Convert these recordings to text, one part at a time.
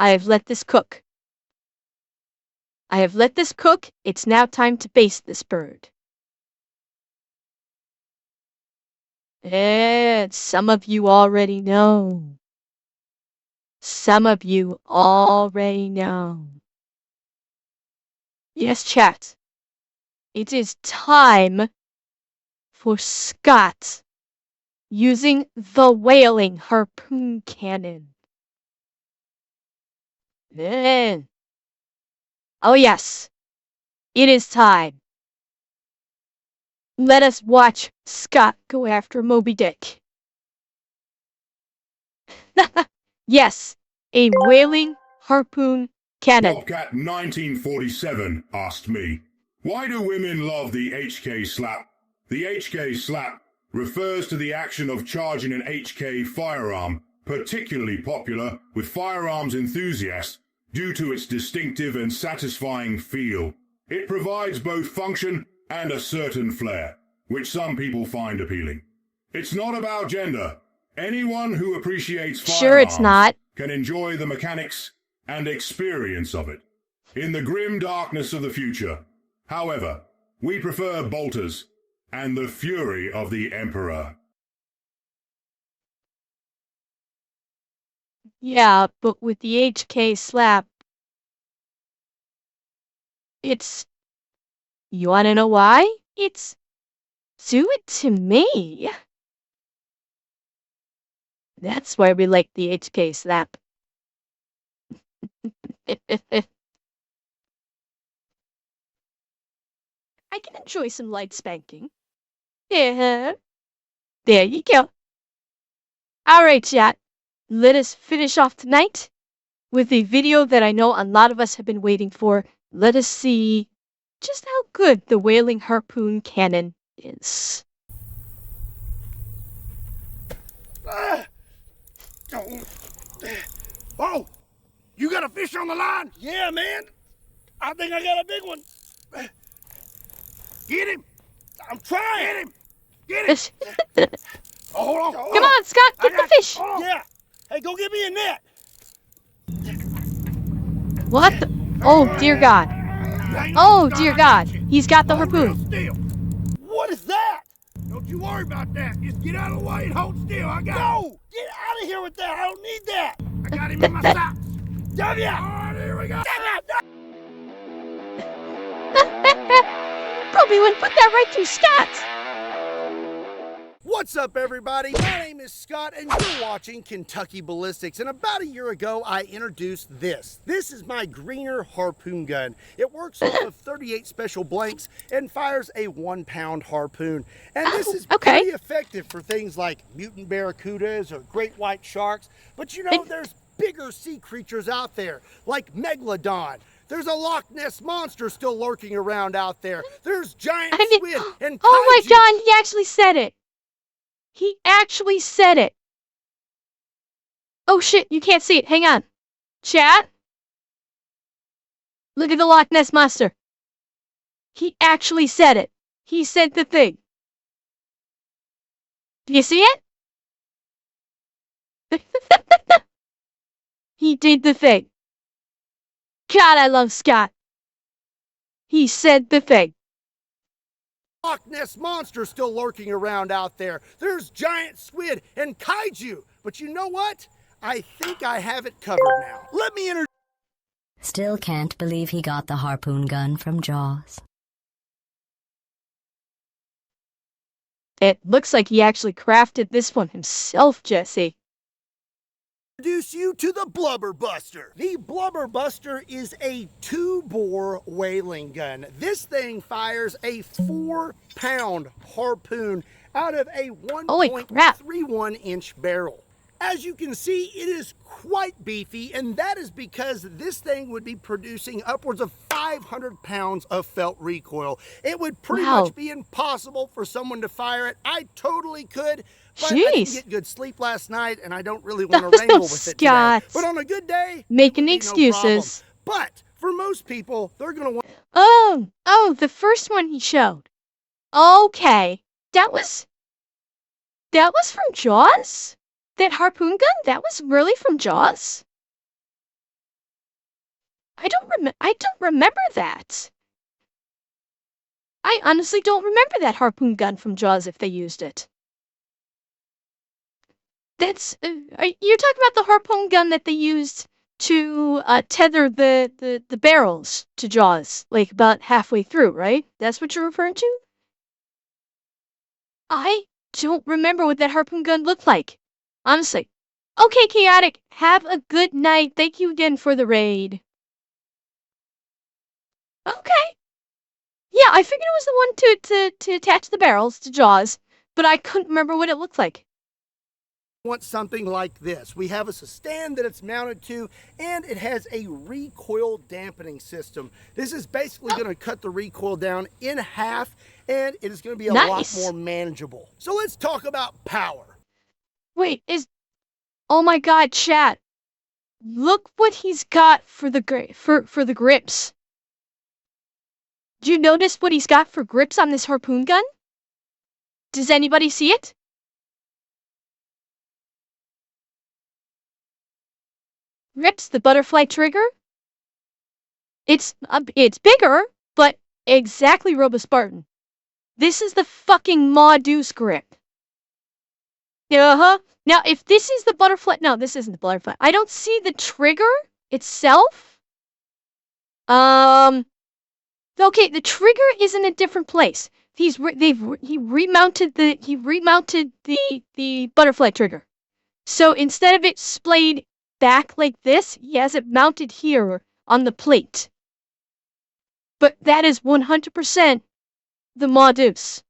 I have let this cook. I have let this cook. It's now time to baste this bird. And some of you already know. Some of you already know. Yes, chat. It is time for Scott using the whaling harpoon cannon. Oh yes, it is time. Let us watch Scott go after Moby Dick. Yes, a whaling harpoon cannon. Bobcat 1947 asked me, why do women love the HK slap? The HK slap refers to the action of charging an HK firearm, particularly popular with firearms enthusiasts due to its distinctive and satisfying feel. It provides both function and a certain flair, which some people find appealing. It's not about gender. Anyone who appreciates firearms can enjoy the mechanics and experience of it. In the grim darkness of the future, however, we prefer bolters and the fury of the Emperor. Yeah, but with the HK slap, it's... You wanna know why? It's... Do it to me. That's why we like the HK slap. I can enjoy some light spanking. Yeah. There you go. Alright, chat. Let us finish off tonight with a video that I know a lot of us have been waiting for. Let us see just how good the whaling harpoon cannon is. Oh, you got a fish on the line? Yeah, man. I think I got a big one. Get him. I'm trying. Get him. Oh, hold on. Come on, Scott, get the fish. Yeah. Hey, go get me a net. What the? Oh, dear God. Oh, dear God. He's got the harpoon. What is that? Don't you worry about that. Just get out of the way and hold still. I got him. No! Get out of here with that. I don't need that. I got him in my socks. Damn ya! All right, here we go. Probably wouldn't put that right through Scott. What's up, everybody? My name is Scott, and you're watching Kentucky Ballistics. And about a year ago, I introduced this. This is my Greener harpoon gun. It works off of 38 special blanks and fires a 1-pound harpoon. And this is pretty effective for things like mutant barracudas or great white sharks. But you know, there's bigger sea creatures out there, like Megalodon. There's a Loch Ness monster still lurking around out there. There's giant squid and kaiju. Oh my God, he actually said it. He actually said it. Oh shit, you can't see it. Hang on. Chat? Look at the Loch Ness monster. He actually said it. He said the thing. Do you see it? He did the thing. God, I love Scott. He said the thing. Loch Ness monster still lurking around out there. There's giant squid and kaiju. But you know what? I think I have it covered now. Let me introduce... Still can't believe he got the harpoon gun from Jaws. It looks like he actually crafted this one himself, Jesse. Introduce you to the Blubber Buster. The Blubber Buster is a 2-bore whaling gun. This thing fires a 4-pound harpoon out of a 1.31-inch barrel. As you can see, it is quite beefy, and that is because this thing would be producing upwards of 500 pounds of felt recoil. It would pretty much be impossible for someone to fire it. I totally could. But I didn't get good sleep last night, and I don't really want to wrangle with it today. But on a good day, making excuses. No, but for most people, they're going to want... Oh, the first one he showed. Okay, that was from Jaws? That harpoon gun? That was really from Jaws? I don't remember that. I honestly don't remember that harpoon gun from Jaws if they used it. That's you're talking about the harpoon gun that they used to tether the barrels to Jaws, like about halfway through, right? That's what you're referring to? I don't remember what that harpoon gun looked like. Honestly. Okay, Chaotic, have a good night. Thank you again for the raid. Okay. Yeah, I figured it was the one to attach the barrels to Jaws, but I couldn't remember what it looked like. Want something like this. We have a stand that it's mounted to, and it has a recoil dampening system. This is basically going to cut the recoil down in half, and it is going to be a lot more manageable. So let's talk about power. Wait, oh my god, chat. Look what he's got for the grips. Do you notice what he's got for grips on this harpoon gun? Does anybody see it? Grips the butterfly trigger. It's bigger, but exactly Robo-Spartan. This is the fucking Maw Deuce grip. Now, if this is the butterfly, no, this isn't the butterfly. I don't see the trigger itself. Okay, the trigger is in a different place. He remounted the butterfly trigger. So instead of it splayed back like this, he has it mounted here on the plate. But that is 100% the Maw Deuce.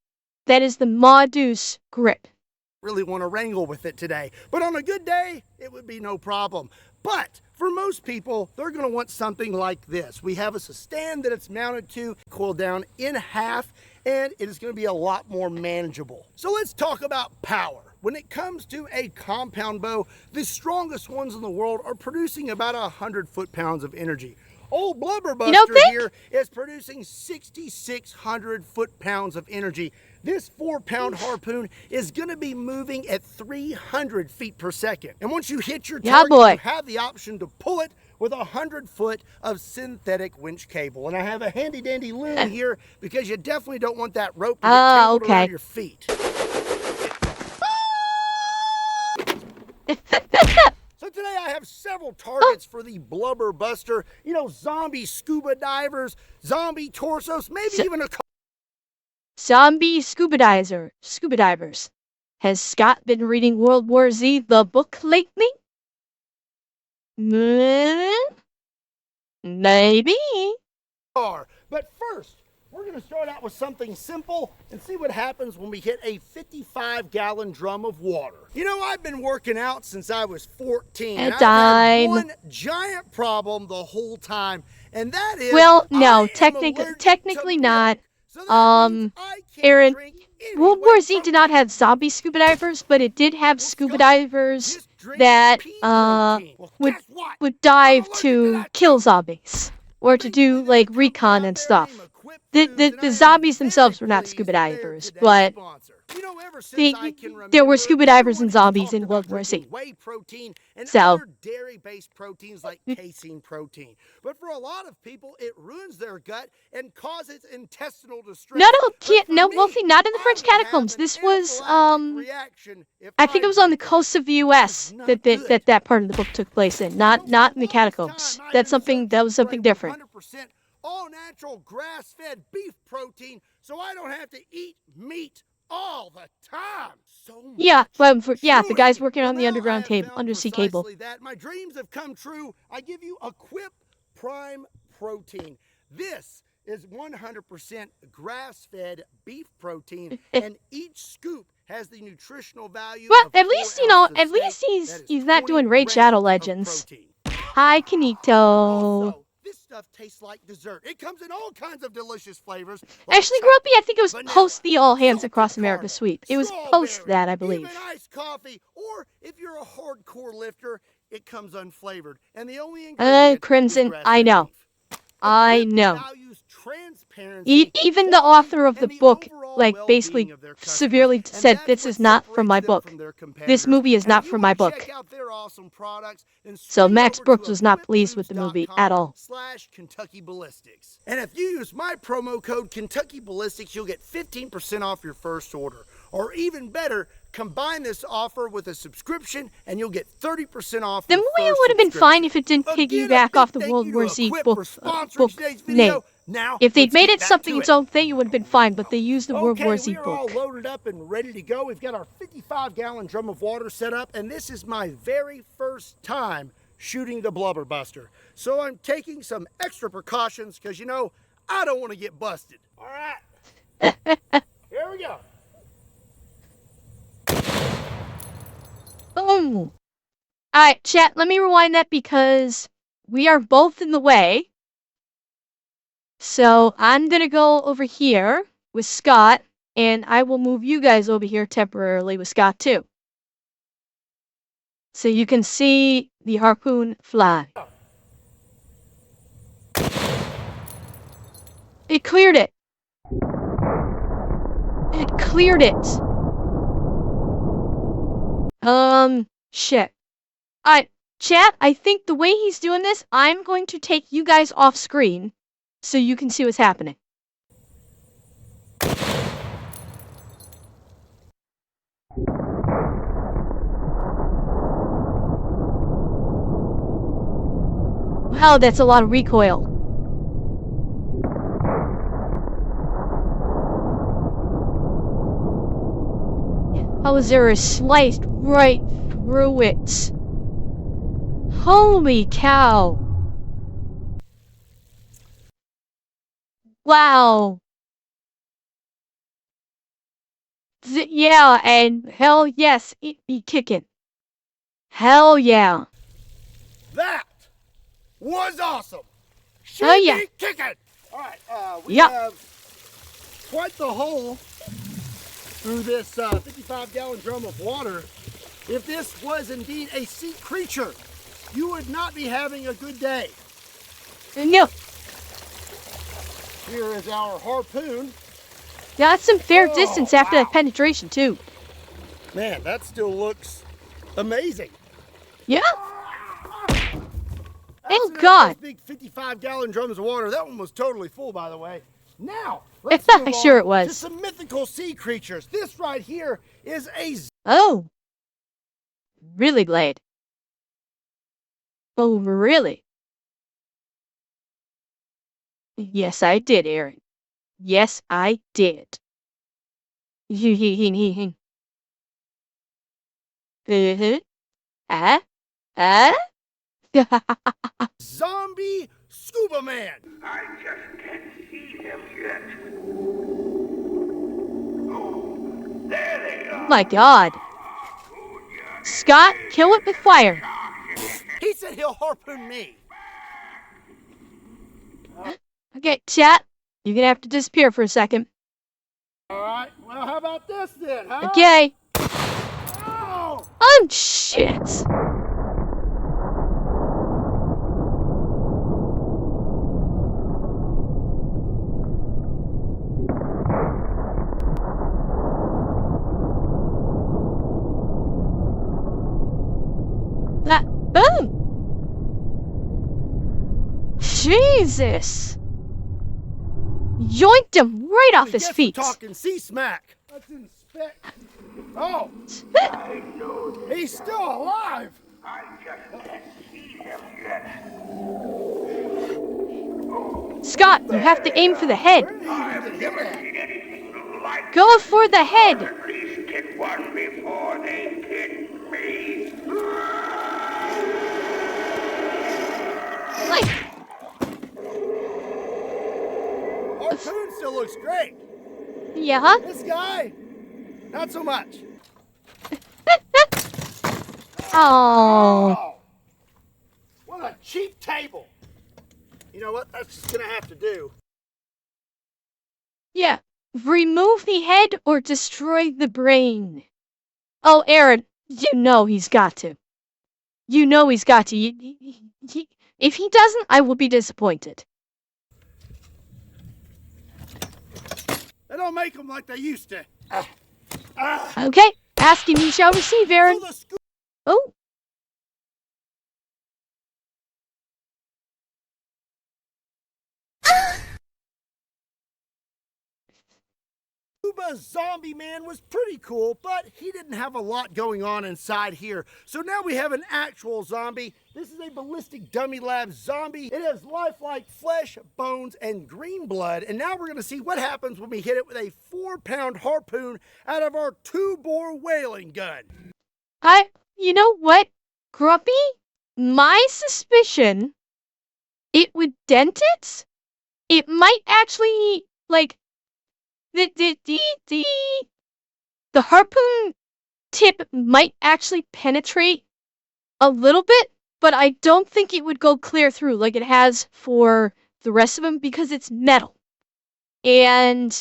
That is the Maw Deuce grip. Really want to wrangle with it today, but on a good day, it would be no problem. But for most people, they're going to want something like this. We have a stand that it's mounted to, coil down in half, and it is going to be a lot more manageable. So let's talk about power. When it comes to a compound bow, the strongest ones in the world are producing about 100 foot-pounds of energy. Old Blubberbuster here is producing 6,600 foot-pounds of energy. This 4-pound harpoon is going to be moving at 300 feet per second. And once you hit your target, you have the option to pull it with 100 foot of synthetic winch cable. And I have a handy-dandy loom here because you definitely don't want that rope to get tangled around your feet. So today I have several targets for the Blubberbuster. You know, zombie scuba divers, zombie torsos, maybe even a zombie scuba divers. Has Scott been reading World War Z, the book, lately? Maybe. But first, we're going to start out with something simple and see what happens when we hit a 55-gallon drum of water. You know, I've been working out since I was 14. I've had one giant problem the whole time, and that is... Well, no, technically not. Aaron, World War Z did not have zombie scuba divers, but it did have scuba divers that would dive to kill zombies or to do like recon and stuff. The zombies themselves were not scuba divers, but there were scuba divers and zombies in World War Z. So dairy-based proteins like casein protein. But for a lot of people, it ruins their gut and causes intestinal distress. No, Wolfie, not in the French catacombs. This was I think it was on the coast of the U.S. that part of the book took place in, not in the catacombs. That was something different. All natural grass-fed beef protein, so I don't have to eat meat all the time. The guys working on the undersea cable. That my dreams have come true. I give you Equip Prime Protein. This is 100% grass-fed beef protein, and each scoop has the nutritional value. Well, at least he's not doing Raid Shadow Legends. Hi, Kanito. This stuff tastes like dessert. It comes in all kinds of delicious flavors. Actually, Grumpy, I think it was post the All Hands Across America sweep. It was post that, I believe. Even iced coffee, or if you're a hardcore lifter, it comes unflavored. And the only ingredient Crimson, I know. I know. Even the author of the book like, basically severely said this is not from my book. This movie is not from my book. So Max Brooks was not pleased with the movie at all. /Kentucky Ballistics. And if you use my promo code Kentucky Ballistics, you'll get 15% off your first order. Or even better, combine this offer with a subscription and you'll get 30% off. The movie would have been fine if it didn't piggyback off the World War Z book name. If they'd made it something its own thing, it would have been fine, but they used the World War Z book. We're all loaded up and ready to go. We've got our 55-gallon drum of water set up, and this is my very first time shooting the Blubber Buster. So I'm taking some extra precautions because, you know, I don't want to get busted. All right. Here we go. Boom. Alright, chat, let me rewind that because we are both in the way. So I'm gonna go over here with Scott, and I will move you guys over here temporarily with Scott too. So you can see the harpoon fly. It cleared it. It cleared it. Shit. Alright, chat, I think the way he's doing this, I'm going to take you guys off screen so you can see what's happening. Wow, that's a lot of recoil. How is there a slice right through it? Holy cow. Wow. Yeah, and hell yes, it be kicking. Hell yeah. That was awesome. Oh yeah. Be kicking. All right, we have quite the hole through this 55-gallon drum of water. If this was indeed a sea creature, you would not be having a good day. No. Here is our harpoon. Yeah, that's some fair distance after that penetration too. Man, that still looks amazing. Yeah. Thank God. Big 55-gallon drums of water. That one was totally full, by the way. Now, let's move on sure it was. to some mythical sea creatures. This right here is a... Oh. Really, Glade? Oh, really? Yes, I did, Aaron. Yes, I did. Zombie Scuba Man. I just can't see them yet. Oh, there they are. Oh my God. Scott, kill it with fire. He said he'll harpoon me. Okay, chat, you're gonna have to disappear for a second. All right, well, how about this then, huh? Okay. Oh! Oh, shit. That, boom. Jesus. Yoinked him right off his feet. Talking sea smack. Let's inspect. Oh, he's still alive. I just can't see them yet. Scott, you have to aim for the head. I've never seen anything like Go for the head. at least kick one before they kick me. Like, Harpoon still looks great. yeah. This guy, not so much. Oh. What a cheap table. You know what? That's just gonna have to do. Yeah. Remove the head or destroy the brain. Oh, Aaron, you know he's got to. You know he's got to. If he doesn't, I will be disappointed. They don't make them like they used to. Okay, asking you shall receive, Aaron. So the Oh. Scuba Zombie Man was pretty cool, but he didn't have a lot going on inside here. So now we have an actual zombie. This is a ballistic dummy lab zombie. It has lifelike flesh, bones, and green blood. And now we're going to see what happens when we hit it with a 4-pound harpoon out of our 2-bore whaling gun. You know what, Grumpy? My suspicion, it would dent it? It might actually, like, the harpoon tip might actually penetrate a little bit, but I don't think it would go clear through like it has for the rest of them because it's metal. And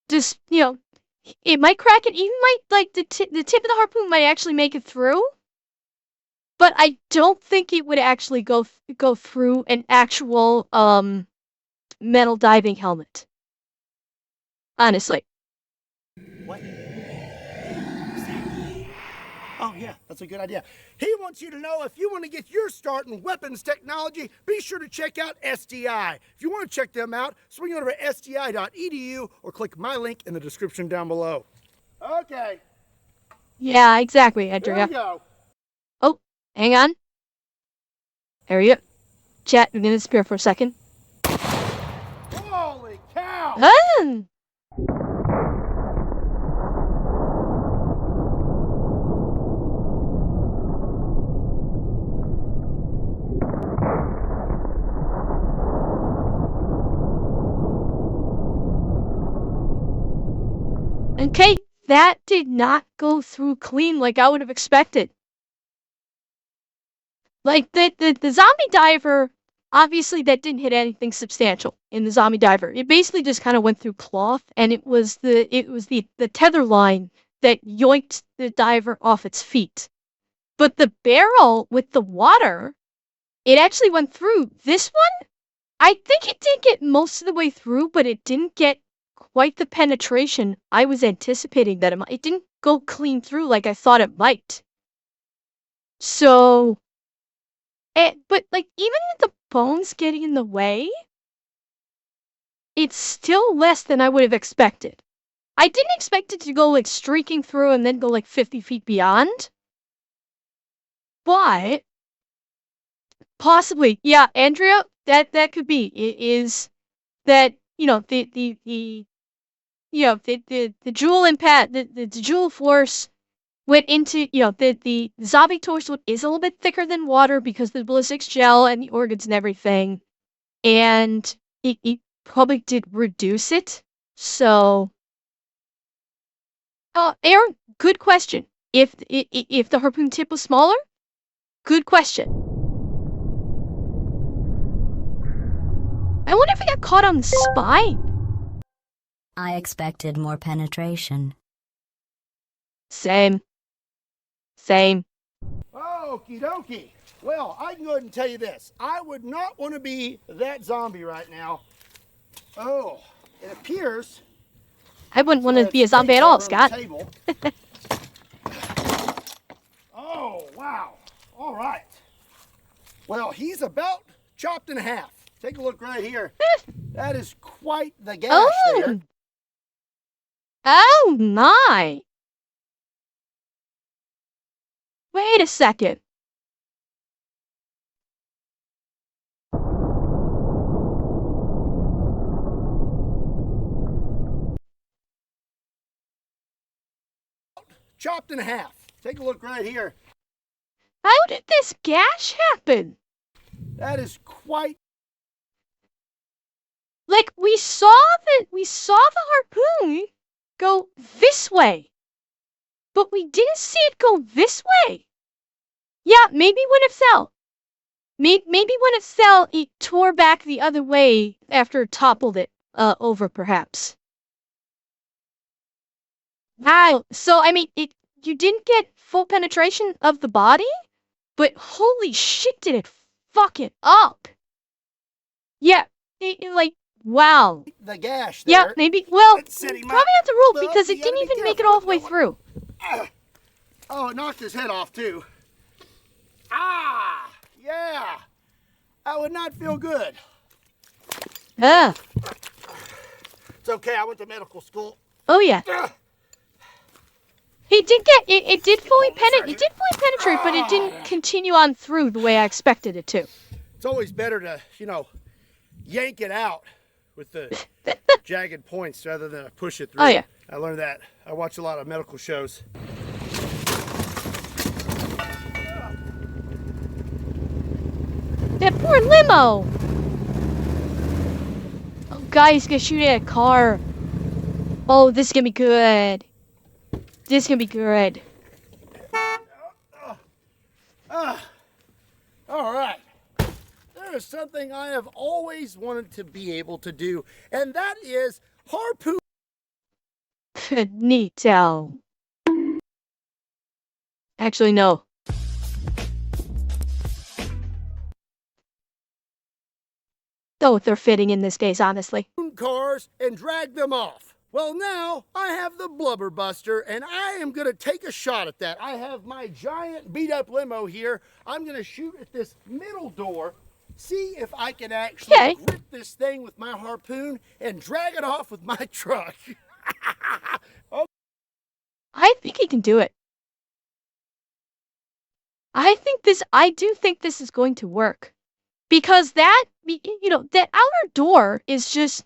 just, it might crack it. Even might, like, the tip of the harpoon might actually make it through. But I don't think it would actually go through an actual, metal diving helmet. Honestly. What? Oh, yeah, that's a good idea. He wants you to know if you want to get your start in weapons technology, be sure to check out SDI. If you want to check them out, swing over to sdi.edu or click my link in the description down below. Okay. Yeah, exactly, Here Andrea. we go. Oh, hang on. There you go. Chat, we're gonna disappear for a second. Holy cow! Ah! Okay, that did not go through clean like I would have expected. Like, the zombie diver, obviously that didn't hit anything substantial in the zombie diver. It basically just kind of went through cloth, and it was the tether line that yoinked the diver off its feet. But the barrel with the water, it actually went through. This one, I think it did get most of the way through, but it didn't get quite the penetration I was anticipating that it might. It didn't go clean through like I thought it might. So, but like, even with the bones getting in the way, it's still less than I would have expected. I didn't expect it to go like streaking through and then go like 50 feet beyond. But possibly, yeah, Andrea, that could be. It is that, the jewel impact, the jewel force went into, the zombie torso is a little bit thicker than water because the ballistics gel and the organs and everything. And it probably did reduce it. So, Aaron, good question. If the harpoon tip was smaller, good question. I wonder if it got caught on the spine. I expected more penetration. Same. Okie dokie. Well, I can go ahead and tell you this. I would not want to be that zombie right now. Oh, it appears... I wouldn't want to be a zombie at all, Scott. Oh, wow. All right. Well, he's about chopped in half. Take a look right here. That is quite the gash there. Oh, my. Wait a second. Chopped in half. Take a look right here. How did this gash happen? That is quite... Like, we saw the harpoon go this way, but we didn't see it go this way. Yeah, maybe when it fell. Maybe when it fell, it tore back the other way after it toppled it over, perhaps. Wow. So, I mean, you didn't get full penetration of the body, but holy shit, did it fuck it up. Yeah, like, Wow. The gash there. Yeah, maybe. Well, Let's set him probably up. have to roll But because you it didn't gotta be even make it careful. all the way through. Oh, it knocked his head off too. Ah, yeah. That would not feel good. Ah. It's okay, I went to medical school. Oh yeah. Ugh. He did get it. It did fully penetrate. It did fully penetrate, but it didn't continue on through the way I expected it to. It's always better to, yank it out with the jagged points rather than push it through. Oh yeah. I learned that. I watch a lot of medical shows. That poor limo. Oh, guys, gonna shoot at a car. Oh, this is gonna be good. This is gonna be good. All right. There is something I have always wanted to be able to do, and that is harpoon. Neato. Actually, no. Though they're fitting in this case, honestly. Cars and drag them off. Well, now I have the blubber buster, and I am going to take a shot at that. I have my giant beat up limo here. I'm going to shoot at this middle door, see if I can actually grip this thing with my harpoon and drag it off with my truck. Oh. I think he can do it. I do think this is going to work. Because that outer door is just,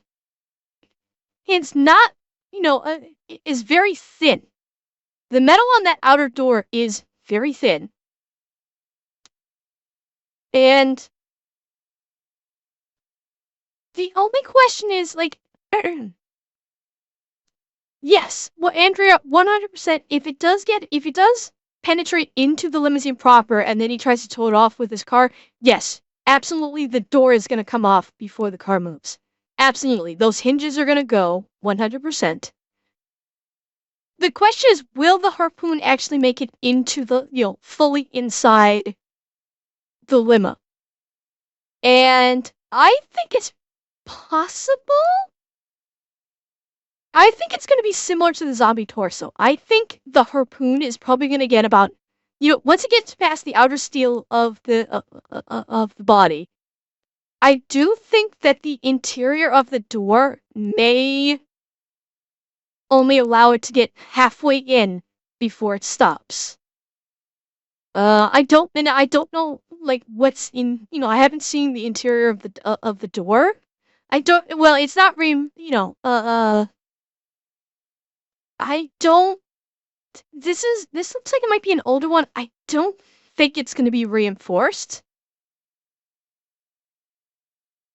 it's not, is very thin. The metal on that outer door is very thin. And the only question is, yes, well, Andrea, 100%, if it does penetrate into the limousine proper and then he tries to tow it off with his car, yes, absolutely the door is going to come off before the car moves. Absolutely. Those hinges are going to go 100%. The question is, will the harpoon actually make it into the, fully inside the limo? And I think it's possible. I think it's going to be similar to the zombie torso. I think the harpoon is probably going to get about, once it gets past the outer steel of the body, I do think that the interior of the door may only allow it to get halfway in before it stops. I don't know what's in. I haven't seen the interior of the door. Well, it's not I don't. This looks like it might be an older one. I don't think it's going to be reinforced,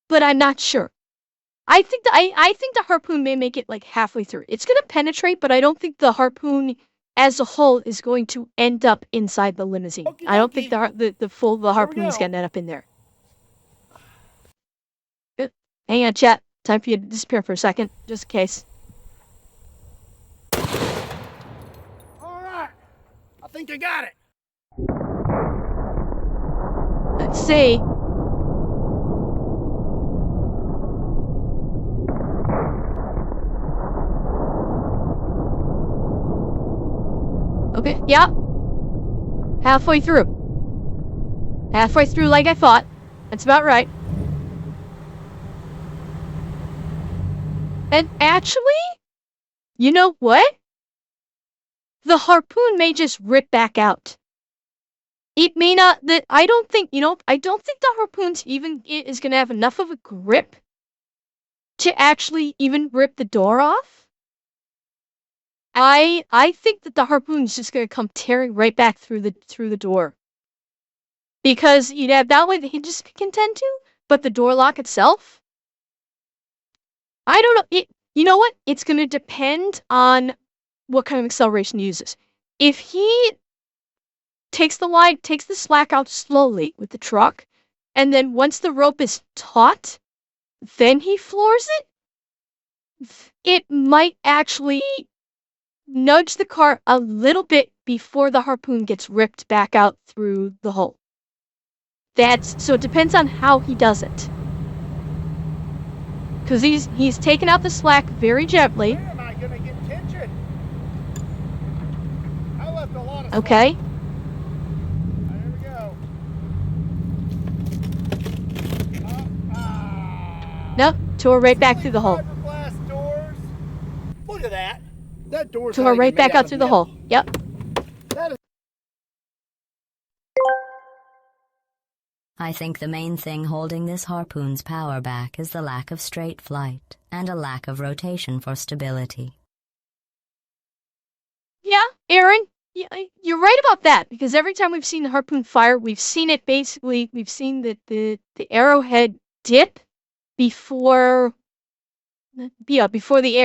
but I'm not sure. I think the harpoon may make it halfway through. It's going to penetrate, but I don't think the harpoon as a whole is going to end up inside the limousine. I don't think the harpoon is going to end up in there. Good. Hang on, chat. Time for you to disappear for a second, just in case. All right. I think I got it. Let's see. Okay, yeah. Halfway through. Halfway through like I thought. That's about right. And actually, you know what? The harpoon may just rip back out. It may not, I don't think the harpoon's even is gonna have enough of a grip to actually even rip the door off. I think that the harpoon is just gonna come tearing right back through the door. Because that way the hinges can contend to, but the door lock itself, I don't know. You know what? It's gonna depend on what kind of acceleration he uses. If he takes the slack out slowly with the truck, and then once the rope is taut, then he floors it, it might actually nudge the car a little bit before the harpoon gets ripped back out through the hole. So it depends on how he does it. Because he's taken out the slack very gently. Where am I gonna get tension? I left a lot of slack. Okay. There we go. Nope. Tore right back through the hole. Fiberglass doors. Look at that. That door's Tore not even right back made out of through the metal. hole. Yep. That is I think the main thing holding this harpoon's power back is the lack of straight flight and a lack of rotation for stability. Yeah, Aaron, you're right about that, because every time we've seen the harpoon fire, we've seen it basically, we've seen the arrowhead dip before before the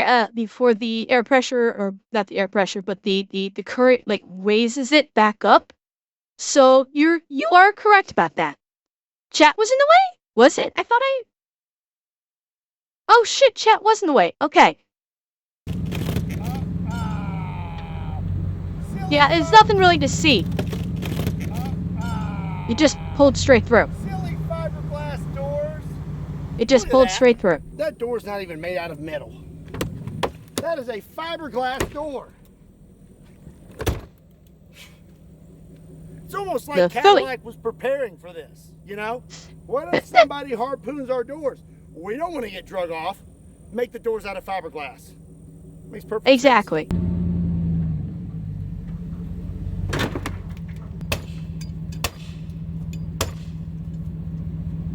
air pressure, or not the air pressure, but the current like raises it back up. So you are correct about that. Chat was in the way? Was it? I thought Oh shit, chat was in the way. Okay. Yeah, there's nothing really to see. You just pulled straight through. silly fiberglass doors. It just Look at pulled that. straight through. That door's not even made out of metal. That is a fiberglass door. It's almost like The Cadillac was preparing for this, you know? What if somebody harpoons our doors? We don't want to get drug off. Make the doors out of fiberglass. Makes perfect sense. Exactly.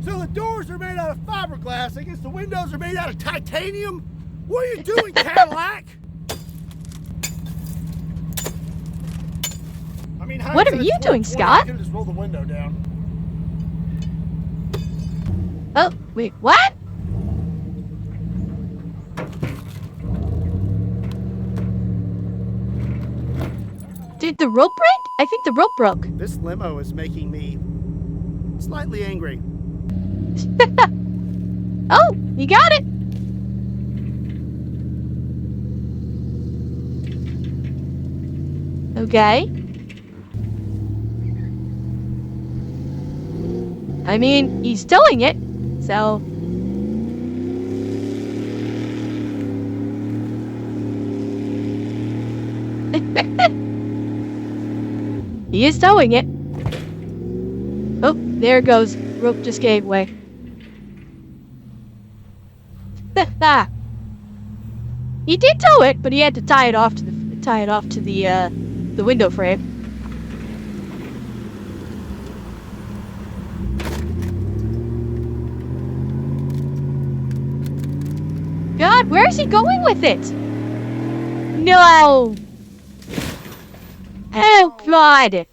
So the doors are made out of fiberglass. I guess the windows are made out of titanium. What are you doing, Cadillac? I mean, What are you doing, Scott? I could just roll the window down. Oh, wait, what? Did the rope break? I think the rope broke. This limo is making me slightly angry. Oh, you got it. Okay. I mean, he's towing it, so... He is towing it. Oh, there it goes. Rope just gave way. He did tow it, but he had to tie it off to the window frame. God, where is he going with it? No. Oh God. Man,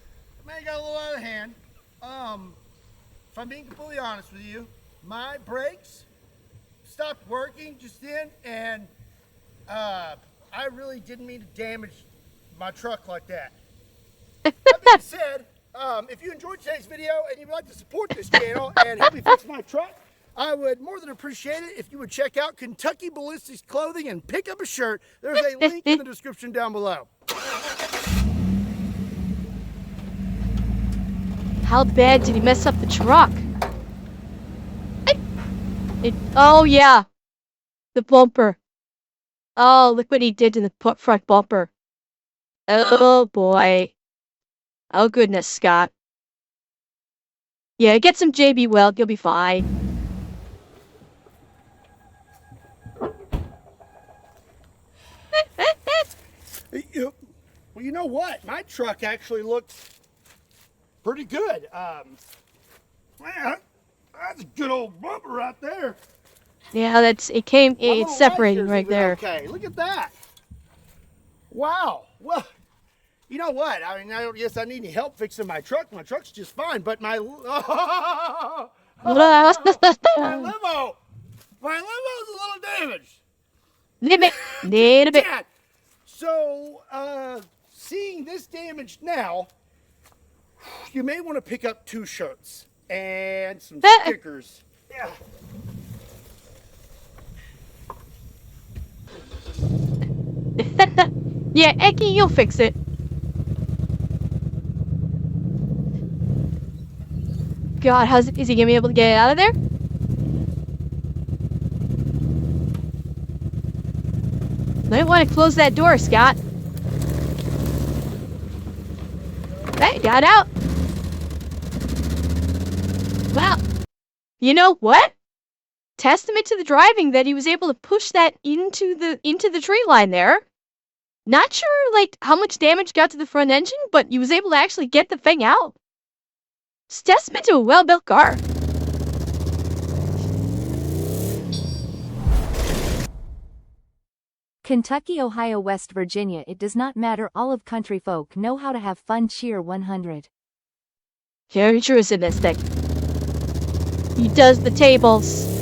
got a little out of hand. If I'm being completely honest with you, my brakes stopped working just then, and I really didn't mean to damage my truck like that. That being said, if you enjoyed today's video and you'd like to support this channel and help me fix my truck, I would more than appreciate it if you would check out Kentucky Ballistics Clothing and pick up a shirt. There's a link in the description down below. How bad did he mess up the truck? Oh yeah, the bumper. Oh, look what he did to the front bumper. Oh boy. Oh goodness, Scott. Yeah, get some JB Weld, you'll be fine. Well, you know what? My truck actually looked pretty good. Man, that's a good old bumper right there. Yeah, it's separating right there. Okay, look at that. Wow. Well, you know what? I mean, I don't guess I need any help fixing my truck. My truck's just fine, but my my limo's a little damaged. Little bit. Dad, so, seeing this damage now, you may want to pick up 2 shirts and some stickers. Yeah. Yeah, Eki, you'll fix it. God, is he gonna be able to get out of there? Might want to close that door, Scott. Hey, got out. Well, you know what? Testament to the driving that he was able to push that into the tree line there. Not sure, like, how much damage got to the front engine, but he was able to actually get the thing out. It's testament to a well-built car. Kentucky, Ohio, West Virginia. It does not matter. All of country folk know how to have fun. Cheer 100. Very truism, this thing. He does the tables.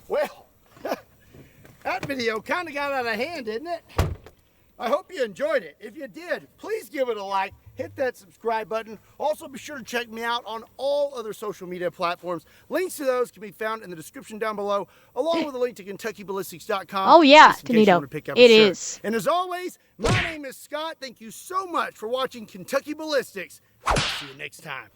Well, that video kind of got out of hand, didn't it? I hope you enjoyed it. If you did, please give it a like, hit that subscribe button. Also, be sure to check me out on all other social media platforms. Links to those can be found in the description down below, along with a link to KentuckyBallistics.com. Oh yeah, just in case you Tonito. want to pick up a It shirt. is. And as always, my name is Scott. Thank you so much for watching Kentucky Ballistics. I'll see you next time.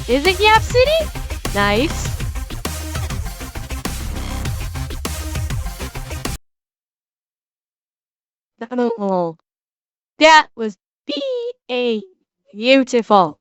Is it Yap City? Nice. That was beautiful.